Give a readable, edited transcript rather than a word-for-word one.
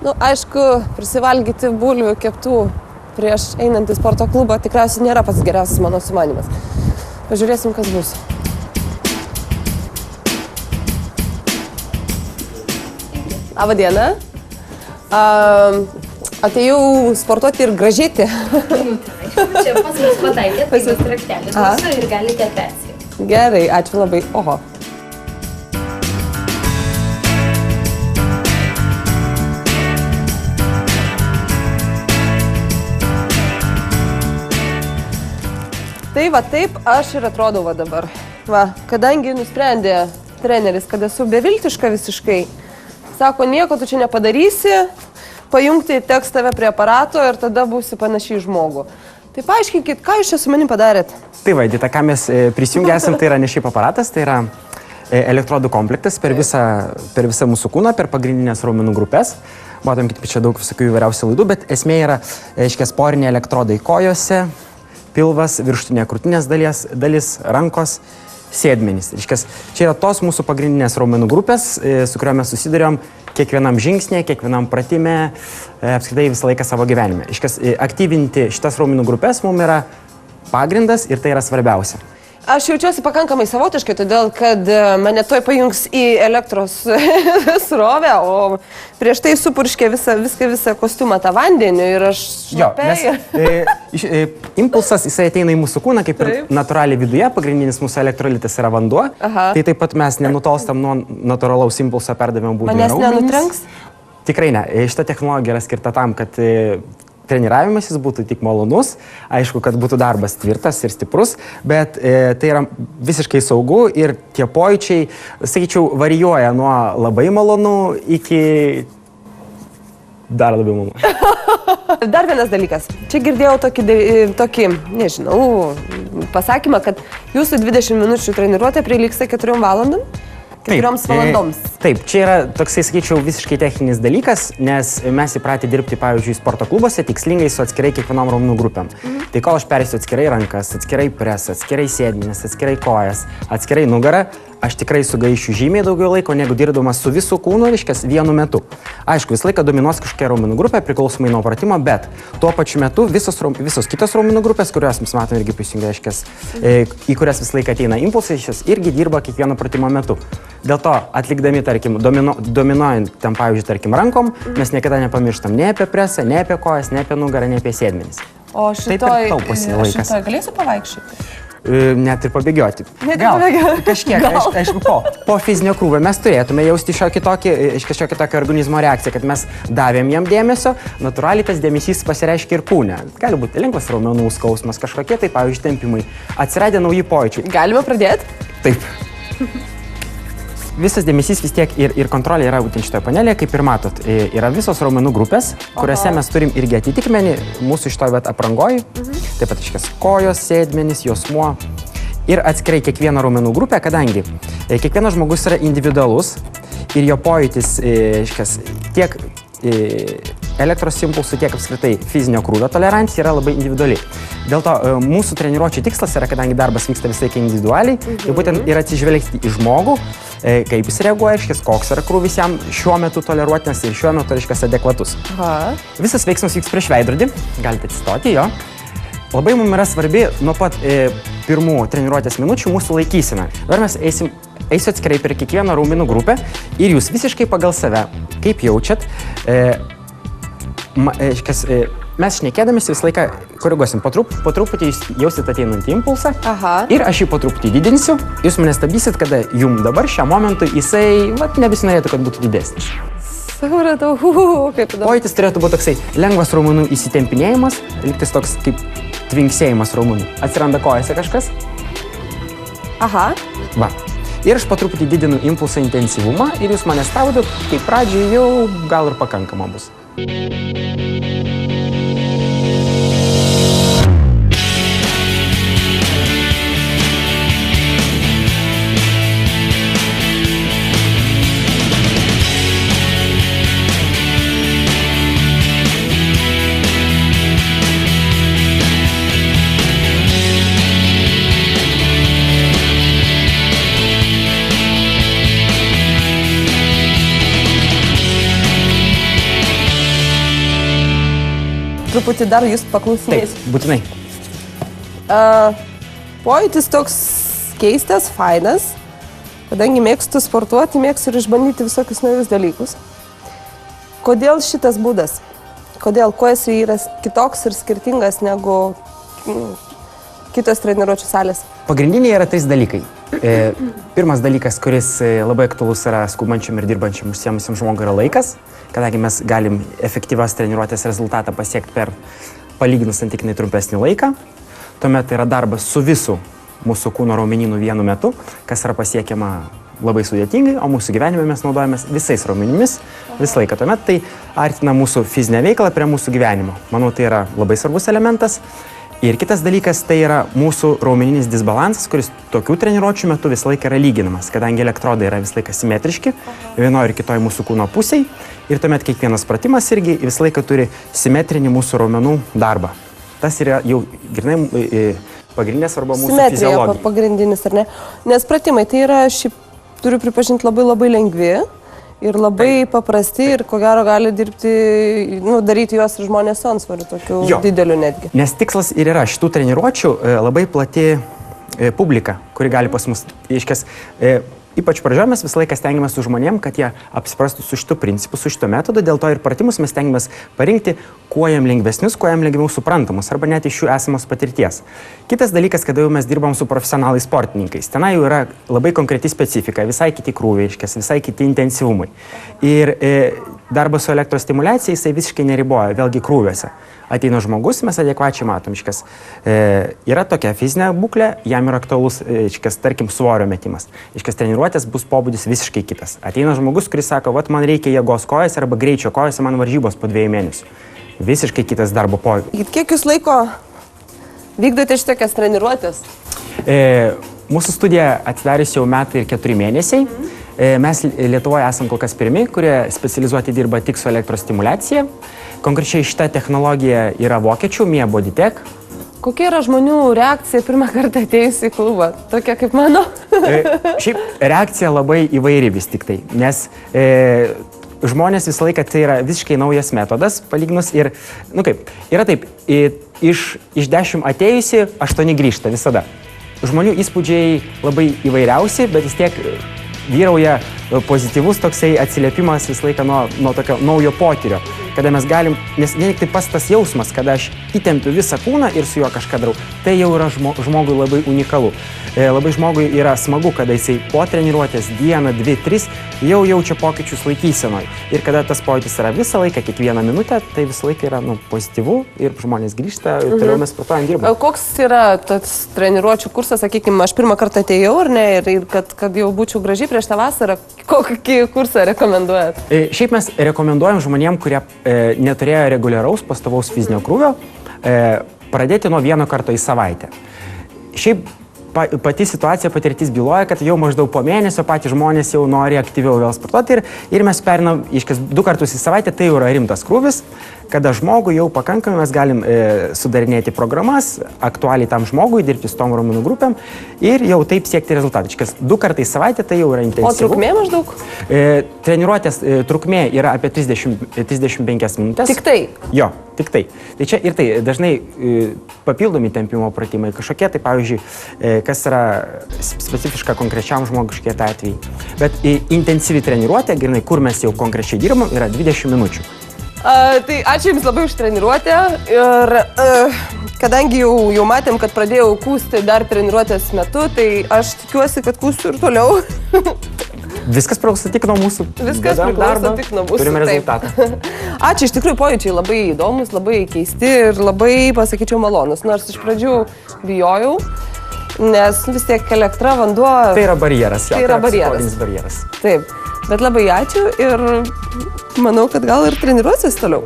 Nu, aišku, prisivalgyti bulvių keptų prieš einant į sporto klubą tikriausiai nėra pats geriausias mano sumanymas. Pažiūrėsim, kas bus. Labą dieną. Atėjau sportuoti ir gražėti. Čia pas mus pataikė, tai tas raktelis mūsų ir galite persijoti. Gerai, ačiū labai. Oho. Tai va taip aš ir atrodau va dabar. Va, kadangi nusprendė treneris, kad esu beviltiška visiškai, sako, nieko tu čia nepadarysi, pajungti teks tave prie aparato ir tada būsi panašiai žmogų. Tai paaiškinkit, ką jūs čia su manim padarėt? Tai va, Edita, ką mes prisijungę esam, tai yra ne šiaip aparatas, tai yra elektrodų komplektas per visą mūsų kūną, per pagrindinės raumenų grupės. Matom, kad čia daug visokių įvairiausių laidų, bet esmė yra, aiškiai, sporiniai elektrodai kojose, pilvas, viršutinė krūtinės dalis, rankos, sėdmenys. Čia yra tos mūsų pagrindinės raumenų grupės, su kuriuo mes susidurėjom kiekvienam žingsnė, kiekvienam pratime, apskritai visą laiką savo gyvenime. Aktyvinti šitas raumenų grupės mums yra pagrindas ir tai yra svarbiausia. Aš jaučiuosi pakankamai savotiškai, todėl kad mane toj pajungs į elektros srovę, o prieš tai supurškė visą kostiumą tą vandenį ir aš šlapiai. Impulsas, jisai ateina į mūsų kūną, kaip ir natūraliai viduje, pagrindinis mūsų elektrolitas yra vanduo. Tai taip pat mes nenutolstam nuo natūralaus impulso perdavimo būdų. Manęs nenutrenks? Tikrai ne. Šita technologija yra skirta tam, kad treniravimasis būtų tik malonus, aišku, kad būtų darbas tvirtas ir stiprus, bet tai yra visiškai saugu ir tie pojūčiai, sakyčiau, varijuoja nuo labai malonų iki dar labiau malonų. Dar vienas dalykas. Čia girdėjau tokį, nežinau, pasakymą, kad jūsų 20 minučių treniruotė prilygsta 4 valandom? 4 valandoms. Taip, čia yra toksai, sakyčiau, visiškai techninis dalykas, nes mes įpratę dirbti, pavyzdžiui, sporto klubuose tikslingai su atskirai kiekvienom raumenų grupėm. Tai kol aš perėsiu atskirai rankas, atskirai presą, atskirai sėdmenis, atskirai kojas, atskirai nugarą, aš tikrai sugaišiu žymiai daugiau laiko, negu dirbdamas su visų kūnu, reiškias, vienu metu. Aišku, visą laiką dominuos kažkokia raumenų grupė, priklausomai nuo pratimo, bet tuo pačiu metu visos kitos raumenų grupės, kurios mes matome irgi prisijungia, reiškias, į kurias visą laiką ateina impulsai, irgi dirba kiekvieno pratimo metu. Dėl to, atlikdami, tarkim, dominuojant ten, pavyzdžiui, tarkim, rankom, mes niekada nepamirštam nei apie presą, nei apie kojas, nei apie nugarą, nei apie sėdmenis. O šitoj galėsiu pavaikščioti? Net ir pabėgioti. Gal, kažkiek, aišku, po fizinio krūvio mes turėtume jausti šiokį tokį organizmo reakciją, kad mes davėm jam dėmesio, natūraliai tas dėmesys pasireiškia ir kūne. Gali būti lengvas raumenų skausmas, kažkokie, tai pavyzdžiui, tempimai. Atsiradę nauji pojūčiai. Galime pradėti? Taip. Visas dėmesys vis tiek ir kontrolė yra būtent šitoje panelėje, kaip ir matot, yra visos raumenų grupės, kuriuose mes turim irgi atitikmenį mūsų šitoje aprangoj, taip pat iškės kojos, sėdmenis, juosmuo ir atskirai kiekvieną raumenų grupę, kadangi kiekvienas žmogus yra individualus ir jo pojūtis iškės tiek elektros impulsų, tiek apskritai fizinio krūvio tolerancija yra labai individualiai. Dėl to mūsų treniruočių tikslas yra, kadangi darbas vyksta visai individualiai, tai būtent yra atsižvelgti į žmogų, kaip jis reaguoja, koks yra krūvis jam šiuo metu toleruotinas ir šiuo metu adekvatus. Visas veiksmas vyks prieš veidrodį, galite atsistoti jo. Labai mums yra svarbi nuo pat pirmų treniruotės minučių mūsų laikysena. Dabar mes eisiu atskirai per kiekvieną raumenų grupę ir jūs visiškai pagal save, kaip jaučiat, mes šnekėdamės visą laiką koreguosim. Po truputį jūs jausit ateinantį impulsą ir aš jį po truputį didinsiu. Jūs mane stabdysit, kada jums dabar šiam momentui jisai nebesinorėtų, kad būtų didesnis. Supratau, kaip įdomu. Pojūtis turėtų būti toksai lengvas raumenų įsitempinėjimas, lygtis toks kaip tvinksėjimas raumenų. Atsiranda kojose kažkas. Va. Ir aš po truputį didinu impulso intensyvumą ir jūs mane staudot, kaip pradžiai jau gal ir pakankama bus. truputį dar jūs Taip, paklausinėsiu. būtinai. Pojūtis toks keistas, fainas, kadangi mėgstu sportuoti, mėgstu ir išbandyti visokius naujus dalykus. Kodėl šitas būdas? Kodėl? Kuo jis yra kitoks ir skirtingas negu kitos treniruočių salės? Pagrindiniai yra 3 dalykai. Pirmas dalykas, kuris labai aktualus yra skubančiam ir dirbančiam užsiėmusiam žmogui, yra laikas, kadangi mes galim efektyvios treniruotės rezultatą pasiekti per palyginus santykinai trumpesnį laiką. Tuomet yra darbas su visu mūsų kūno raumenynu vienu metu, kas yra pasiekiama labai sudėtingai, o mūsų gyvenime mes naudojamės visais raumenimis visą laiką. Tuomet tai artina mūsų fizinę veiklą prie mūsų gyvenimo. Manau, tai yra labai svarbus elementas. Ir kitas dalykas tai yra mūsų raumeninis disbalansas, kuris tokių treniruočių metu visą laiką yra lyginamas, kadangi elektrodai yra visą laiką simetriški, vienoje ir kitoje mūsų kūno pusėje. Ir tuomet kiekvienas pratimas irgi visą laiką turi simetrinį mūsų raumenų darbą. Tas yra jau grynai pagrindinė svarba mūsų fiziologijai. Simetrija pagrindinis, ar ne? Nes pratimai tai yra, šiaip turiu pripažinti, labai lengvi ir labai paprasti ir ko gero gali dirbti, daryti juos ir žmonės su antsvoriu, tokiu dideliu netgi. Nes tikslas ir yra šitų treniruočių labai plati publika, kuri gali pas mus, ypač pradžioje mes visą laiką stengiamės su žmonėm, kad jie apsiprastų su šitu principu, su šitu metodu, dėl to ir pratimus mes stengiamės parinkti, kuo jam lengvesnius, kuo jam lengviau suprantamus, arba net iš jų esamos patirties. Kitas dalykas, kada jau mes dirbam su profesionalais sportininkais, tenai jau yra labai konkreti specifika, visai kiti krūviai, visai kiti intensyvumai. Ir darbas su elektros stimulacija jisai visiškai neriboja, vėlgi krūviuose. Ateina žmogus, mes adekvačiai matom, yra tokia fizinė būklė, jam yra aktualus, tarkim, svorio metimas. Treniruotės bus pobūdis visiškai kitas. Ateina žmogus, kuris sako, man reikia jėgos kojas arba greičio kojas, man varžybos po 2 mėnesių. Visiškai kitas darbo pojūtis. Kiek jūs laiko vykdote šitokias treniruotės? Mūsų studija atsidarius jau metai ir 4 mėnesiai. Mes Lietuvoje esam kol kas pirmi, kurie specializuoti dirba tik su elektros stimulacija. Konkrečiai šita technologija yra vokiečių, Mia Bodytech. Kokia yra žmonių reakcija pirmą kartą atėjus į klubą? Tokia kaip mano? Šiaip reakcija labai įvairi vis tik tai, nes žmonės visą laiką tai yra visiškai naujas metodas, palyginus ir, yra taip, iš 10 atėjusi 8 grįžta visada. Žmonių įspūdžiai labai įvairiausi, bet vis tiek vyrauja pozityvus toksai atsiliepimas visą laiką nuo tokio naujo potyrio, kada mes galim, nes vien tik pas tas jausmas, kada aš įtempiu visą kūną ir su juo kažką darau, tai jau yra žmogui labai unikalu. Labai žmogui yra smagu, kada jisai po treniruotės dieną, 2, 3 jau jaučia pokyčius laikysenoje. Ir kada tas pojūtis yra visą laiką, kiekvieną minutę, tai visą laiką yra pozityvu ir žmonės grįžta ir toliau mes sportuojam dirbam. Koks yra tas treniruočių kursas, sakykime, aš pirmą kartą atėjau, ar ne, ir kad jau būčiau gražiai prieš tą vasarą, kokį kursą rekomenduojat? Šiaip mes rekomenduojam žmonėm, kurie neturėjo reguliaraus pastovaus fizinio krūvio, pradėti nuo 1 karto į savaitę. Šiaip pati situacija, patirtis byloja, kad jau maždaug po mėnesio patys žmonės jau nori aktyviau vėl sportuoti ir mes perinam 2 kartus į savaitę, tai jau yra rimtas krūvis, kada žmogui jau pakankamai mes galim sudarinėti programas, aktualiai tam žmogui, dirbti su tom raumenų grupėm ir jau taip siekti rezultatą. 2 kartai į savaitę tai jau yra intensyvu. O trukmė maždaug? Treniruotės trukmė yra apie 35 minutės. Tik tai? Jo, tik tai. Tai čia ir tai dažnai papildomi tempimo pratimai, kažkokie tai, pavyzdžiui, kas yra specifiška konkrečiam žmogiškai atvejai. Bet intensyvi treniruotė, grynai, kur mes jau konkrečiai dirbam, yra 20 minučių. Tai ačiū Jums labai už treniruotę ir kadangi jau matėm, kad pradėjau kūsti dar treniruotės metu, tai aš tikiuosi, kad kūsiu ir toliau. Viskas priklauso tik nuo mūsų. Viskas priklauso tik nuo mūsų. Turime rezultatą. Ačiū, iš tikrųjų pojūčiai labai įdomus, labai keisti ir labai, pasakyčiau, malonus. Nors iš pradžių bijojau, nes vis tiek elektra, vanduo... Tai yra barjeras. Tai yra barjeras. Taip, bet labai ačiū ir manau, kad gal ir treniruosis toliau.